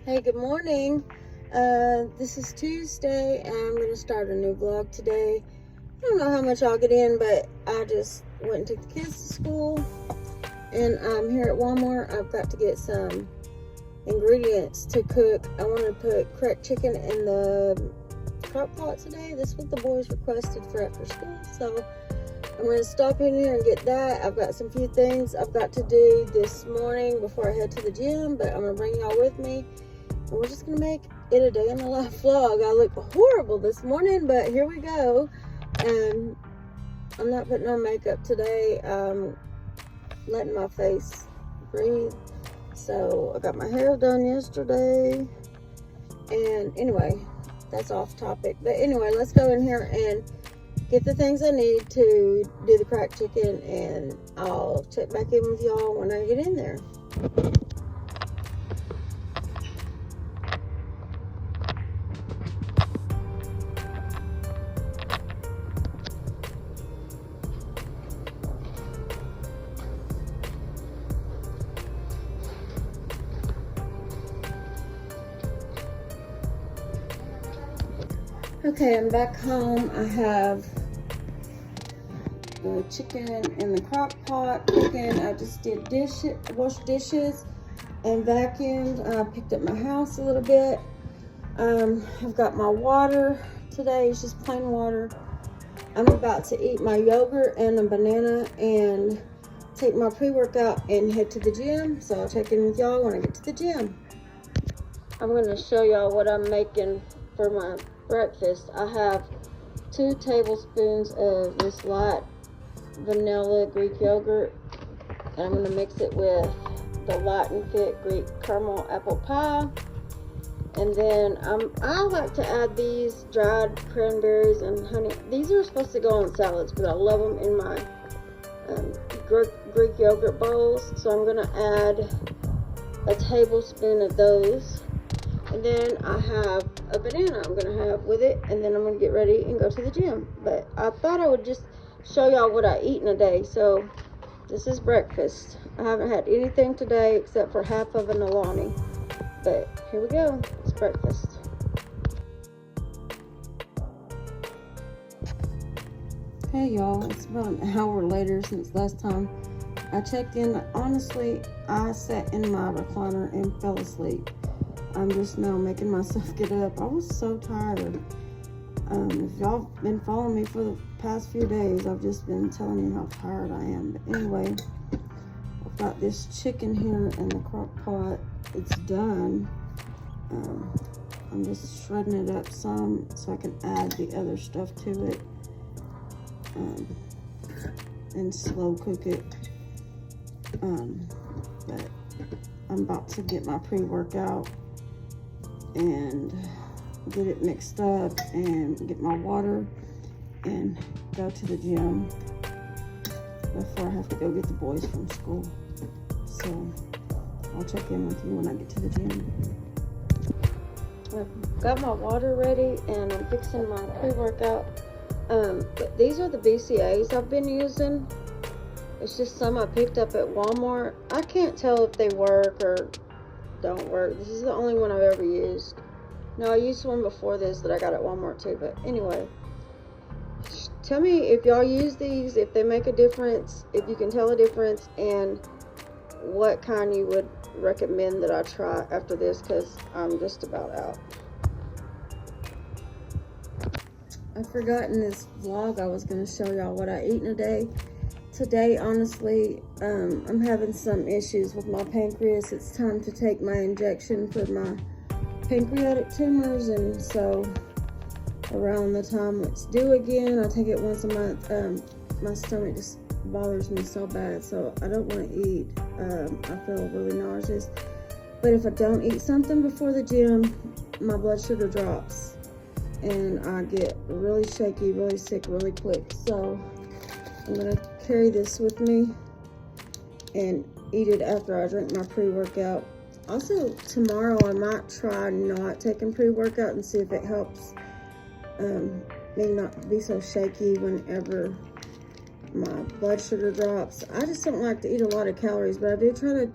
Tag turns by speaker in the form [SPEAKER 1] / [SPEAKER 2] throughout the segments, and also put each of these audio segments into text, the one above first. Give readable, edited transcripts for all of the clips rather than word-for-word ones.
[SPEAKER 1] Hey, good morning. This is Tuesday, and I'm going to start a new vlog today. I don't know how much I'll get in, but I just went and took the kids to school, and I'm here at Walmart. I've got to get some ingredients to cook. I want to put cracked chicken in the crock pot today. This is what the boys requested for after school, so I'm going to stop in here and get that. I've got some few things I've got to do this morning before I head to the gym, but I'm going to bring y'all with me. And we're just going to make it a day in the life vlog. I look horrible this morning, but here we go. And I'm not putting on makeup today. I'm letting my face breathe. So I got my hair done yesterday. And anyway, that's off topic. But anyway, let's go in here and get the things I need to do the cracked chicken, and I'll check back in with y'all when I get in there. Okay, I'm back home. I have the chicken in the crock pot cooking. I just did washed dishes and vacuumed. I picked up my house a little bit. I've got my water today. It's just plain water. I'm about to eat my yogurt and a banana and take my pre-workout and head to the gym. So I'll check in with y'all when I get to the gym. I'm going to show y'all what I'm making for my breakfast. I have 2 tablespoons of this light vanilla Greek yogurt, and I'm going to mix it with the Light and Fit Greek caramel apple pie. And then I like to add these dried cranberries and honey. These are supposed to go on salads, but I love them in my Greek yogurt bowls. So I'm going to add a tablespoon of those. And then I have a banana I'm going to have with it, and then I'm going to get ready and go to the gym. But I thought I would just show y'all what I eat in a day. So this is breakfast. I haven't had anything today except for half of an Alani. But here we go. It's breakfast. Hey y'all, it's about an hour later since last time I checked in. Honestly, I sat in my recliner and fell asleep. I'm just now making myself get up. I was so tired. If y'all been following me for the past few days, I've just been telling you how tired I am. But anyway, I've got this chicken here in the crock pot. It's done. I'm just shredding it up some so I can add the other stuff to it and slow cook it. But I'm about to get my pre-workout and get it mixed up and get my water and go to the gym before I have to go get the boys from school. So I'll check in with you when I get to the gym. I've got my water ready and I'm fixing my pre-workout. But these are the BCAAs I've been using. It's just some I picked up at Walmart. I can't tell if they work or don't work. This is the only one I've ever used. No, I used one before this that I got at Walmart too. But anyway, tell me if y'all use these, if they make a difference, if you can tell a difference, and what kind you would recommend that I try after this, because I'm just about out. I forgot in this vlog I was going to show y'all what I eat in a day. Today, honestly, I'm having some issues with my pancreas. It's time to take my injection for my pancreatic tumors, and so around the time it's due again, I take it once a month. My stomach just bothers me so bad, so I don't want to eat. I feel really nauseous. But if I don't eat something before the gym, my blood sugar drops, and I get really shaky, really sick, really quick. So I'm gonna carry this with me and eat it after I drink my pre-workout. Also, tomorrow I might try not taking pre-workout and see if it helps me not be so shaky whenever my blood sugar drops. I just don't like to eat a lot of calories, but I do try to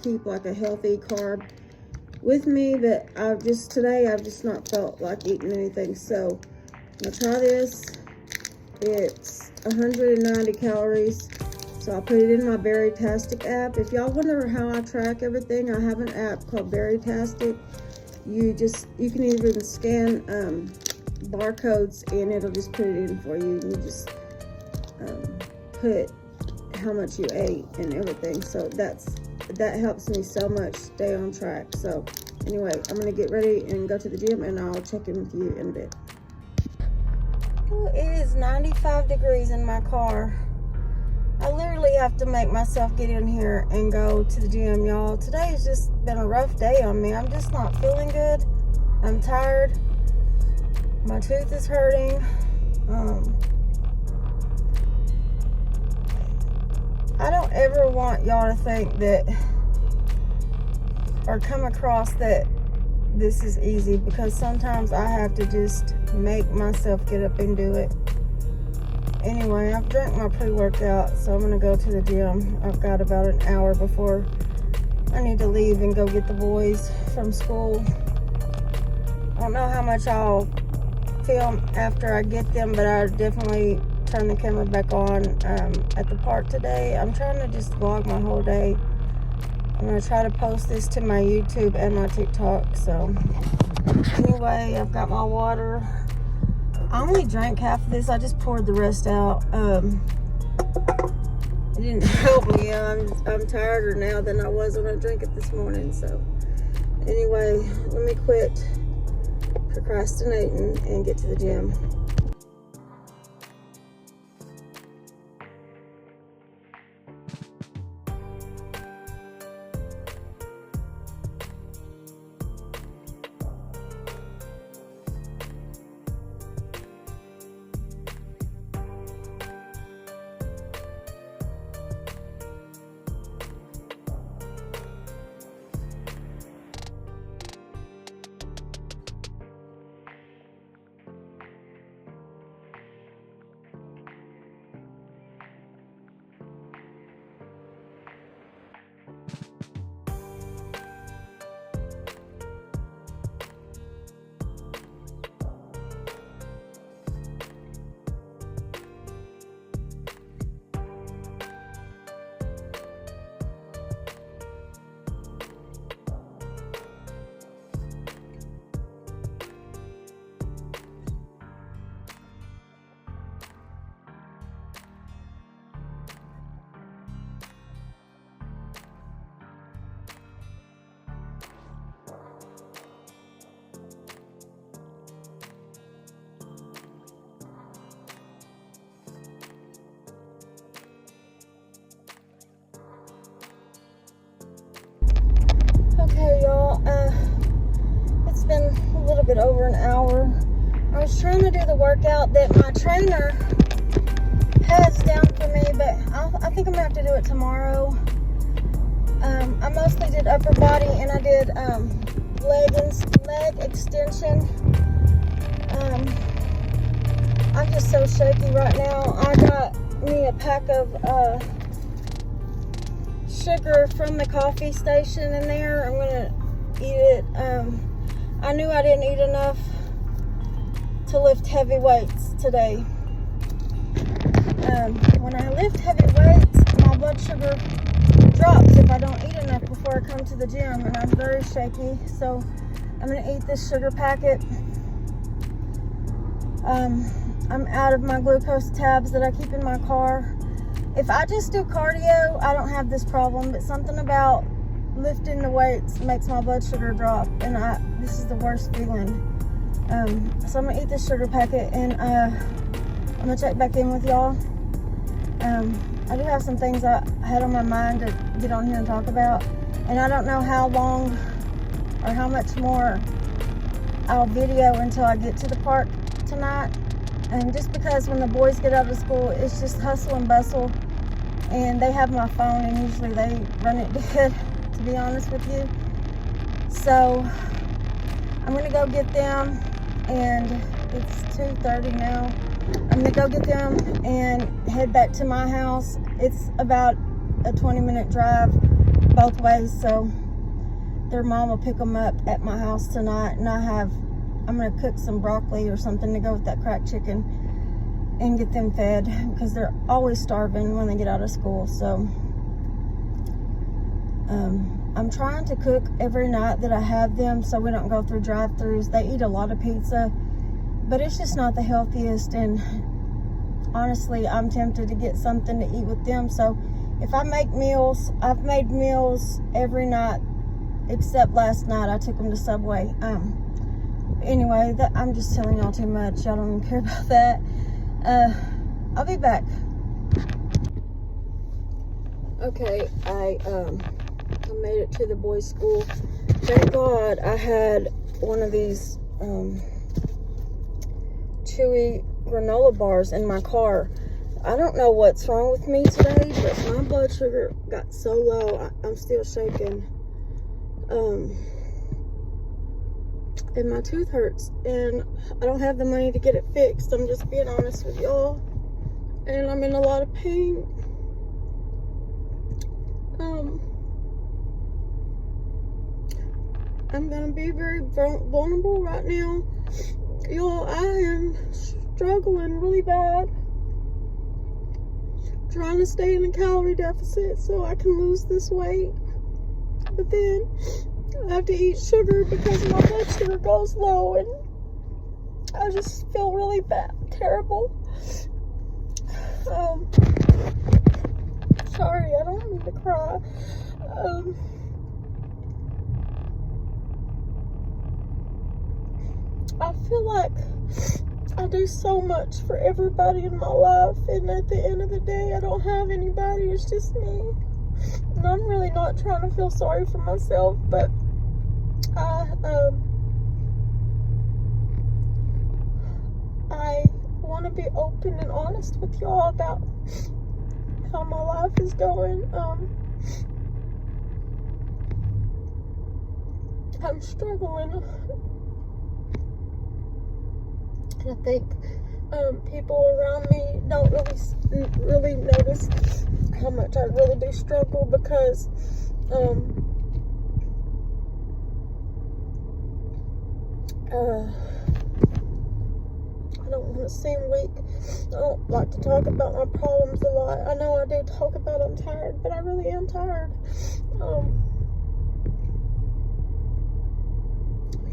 [SPEAKER 1] keep like a healthy carb with me, but today I've just not felt like eating anything. So I'm gonna try this. It's 190 calories. So I'll put it in my Berrytastic app. If y'all wonder how I track everything, I have an app called Berrytastic. You can even scan barcodes and it'll just put it in for you. You just put how much you ate and everything. So that helps me so much stay on track. So anyway, I'm gonna get ready and go to the gym, and I'll check in with you in a bit. Well, it is 95 degrees in my car. I literally have to make myself get in here and go to the gym, y'all. Today has just been a rough day on me. I'm just not feeling good. I'm tired. My tooth is hurting. I don't ever want y'all to think that or come across that this is easy, because sometimes I have to just make myself get up and do it. Anyway, I've drank my pre-workout, so I'm gonna go to the gym. I've got about an hour before I need to leave and go get the boys from school. I don't know how much I'll film after I get them, but I definitely turn the camera back on at the park today. I'm trying to just vlog my whole day. I'm gonna try to post this to my YouTube and my TikTok. So anyway, I've got my water. I only drank half of this. I just poured the rest out. It didn't help me. I'm tireder now than I was when I drank it this morning. So anyway, let me quit procrastinating and get to the gym. Okay, y'all, it's been a little bit over an hour. I was trying to do the workout that my trainer has down for me, but I think I'm gonna have to do it tomorrow. I mostly did upper body, and I did leg extension. I'm just so shaky right now. I got me a pack of sugar from the coffee station in there. I'm gonna eat it. I knew I didn't eat enough to lift heavy weights today. When I lift heavy weights, my blood sugar drops if I don't eat enough before I come to the gym, and I'm very shaky. So I'm gonna eat this sugar packet. I'm out of my glucose tabs that I keep in my car. If I just do cardio, I don't have this problem, but something about lifting the weights makes my blood sugar drop, and this is the worst feeling. So I'm gonna eat this sugar packet, and I'm gonna check back in with y'all. I do have some things I had on my mind to get on here and talk about, and I don't know how long or how much more I'll video until I get to the park tonight. And just because when the boys get out of school, it's just hustle and bustle, and they have my phone, and usually they run it dead, to be honest with you. So I'm gonna go get them, and it's 2:30 now. I'm gonna go get them and head back to my house. It's about a 20-minute drive both ways, so their mom will pick them up at my house tonight, and I'm gonna cook some broccoli or something to go with that cracked chicken and get them fed, because they're always starving when they get out of school. So I'm trying to cook every night that I have them, so we don't go through drive-thrus. They eat a lot of pizza, but it's just not the healthiest, and honestly, I'm tempted to get something to eat with them. So if I make meals, I've made meals every night except last night. I took them to Subway. Anyway, I'm just telling y'all too much. Y'all don't even care about that. I'll be back. Okay, I made it to the boys' school. Thank God I had one of these chewy granola bars in my car. I don't know what's wrong with me today, but my blood sugar got so low. I'm still shaking. And my tooth hurts, and I don't have the money to get it fixed. I'm just being honest with y'all, and I'm in a lot of pain. I'm gonna be very vulnerable right now, y'all. I am struggling really bad, trying to stay in a calorie deficit so I can lose this weight, but then I have to eat sugar because my blood sugar goes low, and I just feel really bad, terrible. Sorry, I don't mean to cry. I feel like I do so much for everybody in my life, and at the end of the day, I don't have anybody. It's just me. And I'm really not trying to feel sorry for myself, but I want to be open and honest with y'all about how my life is going. I'm struggling. I think people around me don't really notice how much I really do struggle, because I don't want to seem weak. I don't like to talk about my problems a lot. I know I do talk about I'm tired, but I really am tired.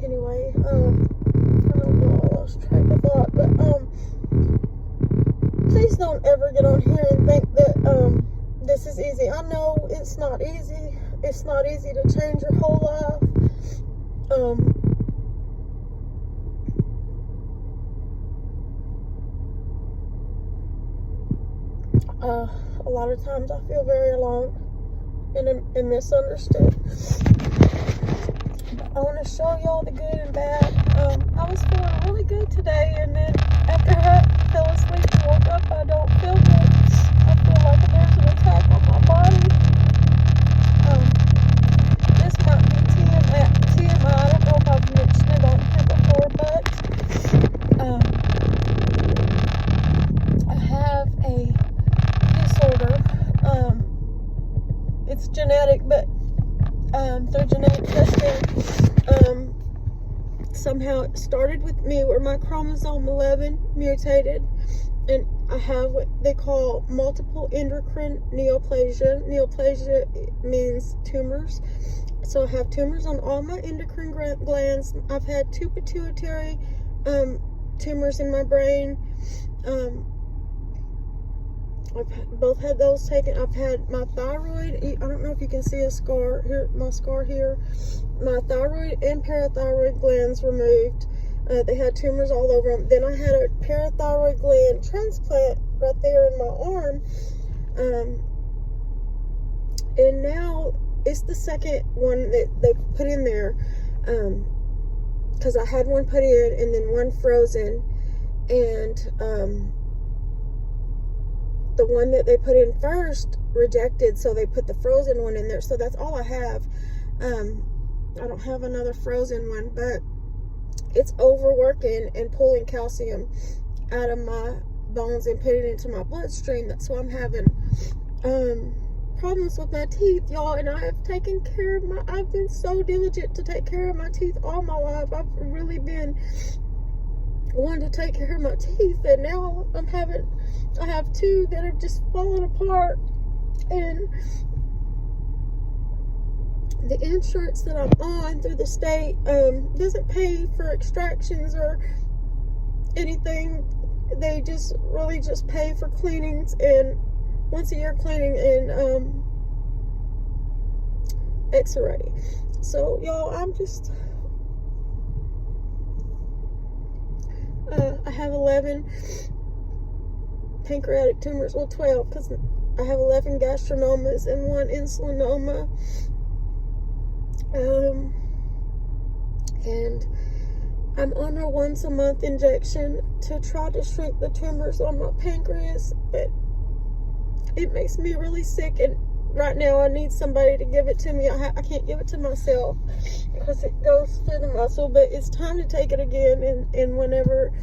[SPEAKER 1] Anyway, I don't know, I lost track of thought, but please don't ever get on here and think that this is easy. I know it's not easy. It's not easy to change your whole life. A lot of times I feel very alone and misunderstood. I want to show y'all the good and bad. I was feeling really good today, and then after I fell asleep and woke up, I don't feel good. I feel like there's an attack on my body. This might be TMI. I don't know if I've mentioned it on here before, but I have a disorder. It's genetic, but through genetic testing, somehow it started with me where my chromosome 11 mutated, and I have what they call multiple endocrine neoplasia. Neoplasia means tumors. So I have tumors on all my endocrine glands. I've had 2 pituitary tumors in my brain. I've both had those taken. I've had my thyroid. I don't know if you can see a scar here, my scar here. My thyroid and parathyroid glands removed. They had tumors all over them. Then I had a parathyroid gland transplant right there in my arm. And now it's the second one that they put in there. Because I had one put in and then one frozen. And the one that they put in first rejected, so they put the frozen one in there. So that's all I have. I don't have another frozen one, but it's overworking and pulling calcium out of my bones and putting it into my bloodstream. That's why I'm having problems with my teeth, y'all, and I have taken care of I've been so diligent to take care of my teeth all my life. I've really been wanting to take care of my teeth, and now I have two that are just falling apart, and the insurance that I'm on through the state doesn't pay for extractions or anything. They just really just pay for cleanings and once a year cleaning and x-ray. So y'all, I'm just I have 11 pancreatic tumors, well 12, because I have 11 gastrinomas and 1 insulinoma. And I'm on a once a month injection to try to shrink the tumors on my pancreas, but it makes me really sick, and right now I need somebody to give it to me. I can't give it to myself because it goes through the muscle, but it's time to take it again, and whenever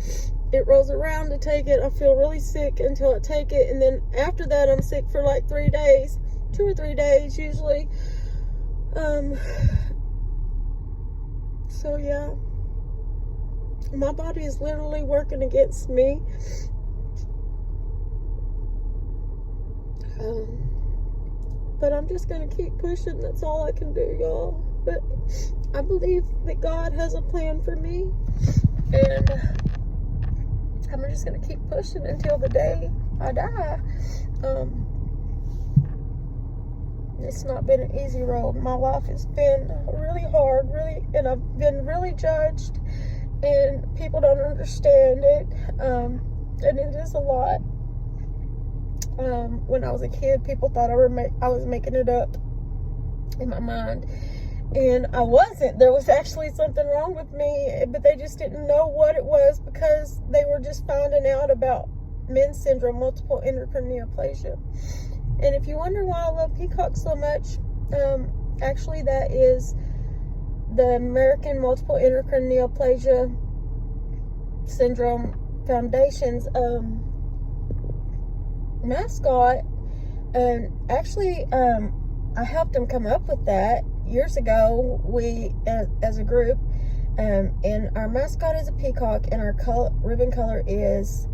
[SPEAKER 1] it rolls around to take it, I feel really sick until I take it, and then after that I'm sick for like 3 days, 2 or 3 days usually. So yeah, my body is literally working against me. But I'm just gonna keep pushing. That's all I can do, y'all. But I believe that God has a plan for me, and I'm just gonna keep pushing until the day I die. It's not been an easy road. My life has been really hard, and I've been really judged, and people don't understand it, and it is a lot. When I was a kid, people thought I was making it up in my mind, and I wasn't. There was actually something wrong with me, but they just didn't know what it was because they were just finding out about Men's syndrome, multiple endocrine neoplasia. And if you wonder why I love Peacock so much, actually that is the American Multiple Endocrine Neoplasia Syndrome Foundation's mascot. And actually, I helped them come up with that years ago. We, as a group, and our mascot is a peacock, and our ribbon color is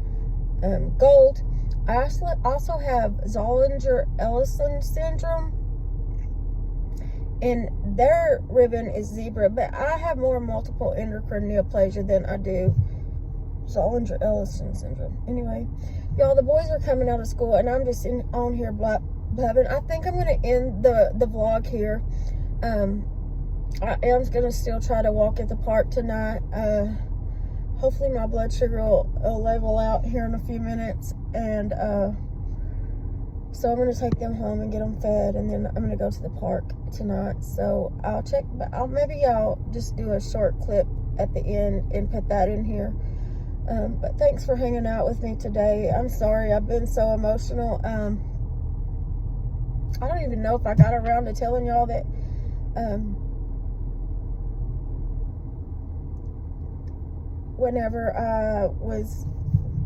[SPEAKER 1] gold. I also have Zollinger-Ellison syndrome, and their ribbon is zebra, but I have more multiple endocrine neoplasia than I do Zollinger-Ellison syndrome. Anyway, y'all, the boys are coming out of school, and I'm just on here blabbing. I think I'm going to end the vlog here. I am going to still try to walk at the park tonight. Hopefully my blood sugar will level out here in a few minutes, and so I'm going to take them home and get them fed, and then I'm going to go to the park tonight. So I'll maybe I'll just do a short clip at the end and put that in here. But thanks for hanging out with me today. I'm sorry I've been so emotional. I don't even know if I got around to telling y'all that whenever I was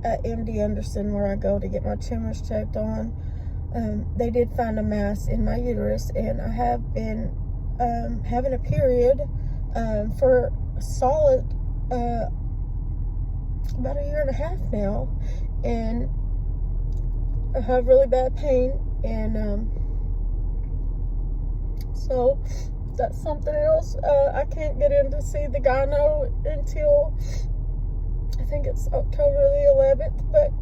[SPEAKER 1] at MD Anderson, where I go to get my tumors checked on, they did find a mass in my uterus, and I have been having a period for a solid about 1.5 years now, and I have really bad pain, and so that's something else. I can't get in to see the gyno until I think it's October the 11th, but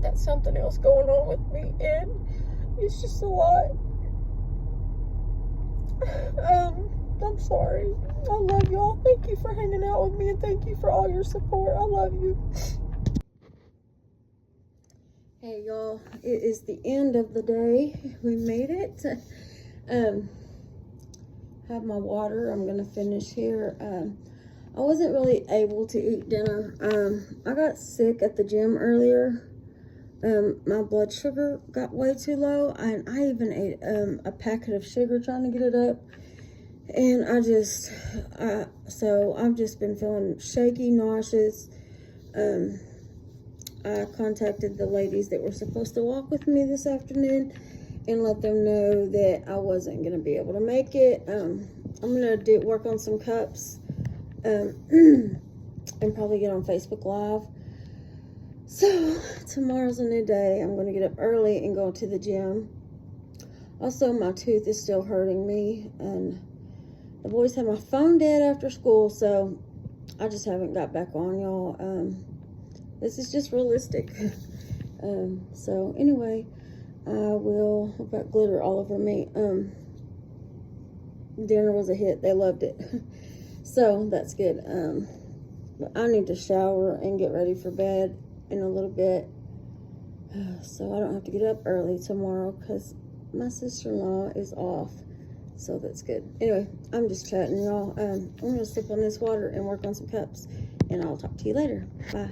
[SPEAKER 1] that's something else going on with me, and it's just a lot. I'm sorry. I love y'all. Thank you for hanging out with me, and thank you for all your support. I love you. Hey y'all, it is the end of the day. We made it. Have my water. I'm gonna finish here. I wasn't really able to eat dinner. I got sick at the gym earlier. My blood sugar got way too low, and I even ate a packet of sugar trying to get it up. And so I've just been feeling shaky, nauseous. I contacted the ladies that were supposed to walk with me this afternoon and let them know that I wasn't going to be able to make it. I'm going to work on some cups and probably get on Facebook Live. So tomorrow's a new day. I'm going to get up early and go to the gym. Also, my tooth is still hurting me, and the boys had my phone dead after school, so I just haven't got back on, y'all. This is just realistic. So anyway, I've got glitter all over me. Dinner was a hit. They loved it. So that's good. But I need to shower and get ready for bed in a little bit, so I don't have to get up early tomorrow because my sister-in-law is off. So that's good. Anyway, I'm just chatting, y'all. I'm gonna sip on this water and work on some cups, and I'll talk to you later. Bye.